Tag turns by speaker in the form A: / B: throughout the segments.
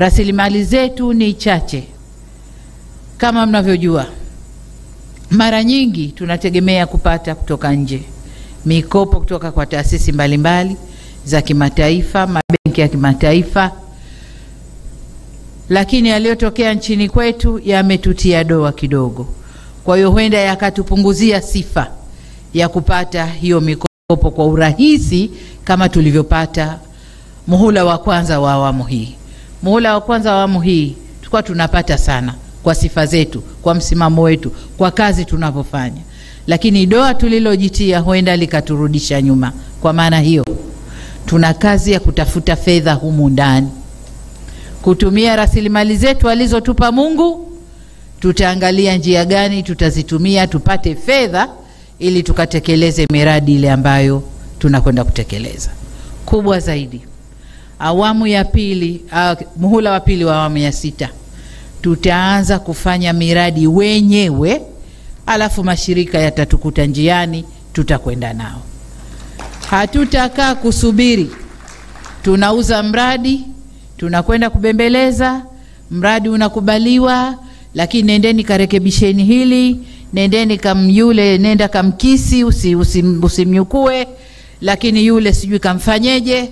A: Rasilimali zetu ni chache. Kama mnavyojua, mara nyingi tunategemea kupata kutoka nje, mikopo kutoka kwa taasisi mbalimbali za kimataifa, mabenki ya kimataifa, lakini yaliyotokea nchini kwetu yametutia doa kidogo. Kwa hiyo huenda yakatupunguzia sifa ya kupata hiyo mikopo kwa urahisi kama tulivyopata muhula wa kwanza wa awamu hii. Muhula wa kwanza wa awamu hii tulikuwa tunapata sana kwa sifa zetu, kwa msimamo wetu, kwa kazi tunavyofanya. Lakini doa tulilojitia huenda likaturudisha nyuma. Kwa maana hiyo, tuna kazi ya kutafuta fedha humu ndani. Kutumia rasilimali zetu alizotupa Mungu, tutaangalia njia gani tutazitumia tupate fedha ili tukatekeleze miradi ile ambayo tunakwenda kutekeleza. Kubwa zaidi, awamu ya pili, muhula wa pili wa awamu ya 6, tutaanza kufanya miradi wenyewe, alafu mashirika yatatukuta njiani, tutakwenda nao. Hatutakaa kusubiri tunauza mradi, tunakwenda kubembeleza, mradi unakubaliwa, lakini nendeni karekebisheni hili, nendeni yule nenda kamkisi, usimnyukue, lakini yule sijui kamfanyeje.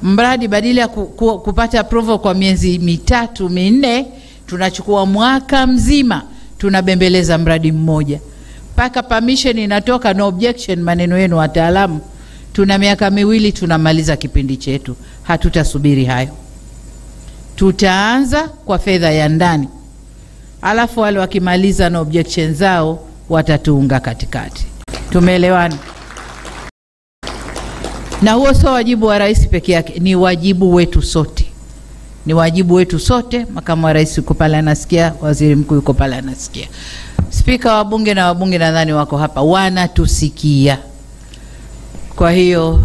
A: Mradi badala ya kupata approval kwa miezi 3 4, tunachukua mwaka mzima tunabembeleza mradi mmoja. Paka permission inatoka, no objection, maneno yenu wataalamu. Tuna miaka 2 tunamaliza kipindi chetu. Hatutasubiri hayo. Tutaanza kwa fedha ya ndani, alafu wale wakimaliza no objection zao watatuunga katikati. Tumeelewana? Na huo sio wajibu wa rais peke yake, ni wajibu wetu sote. Ni wajibu wetu sote. Makamu wa rais yuko pale anasikia, waziri mkuu yuko pale anasikia, spika wa bunge na wabunge nadhani wako hapa wanatusikia. Kwa hiyo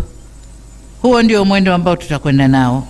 A: huo ndio mwendo ambao tutakwenda nao.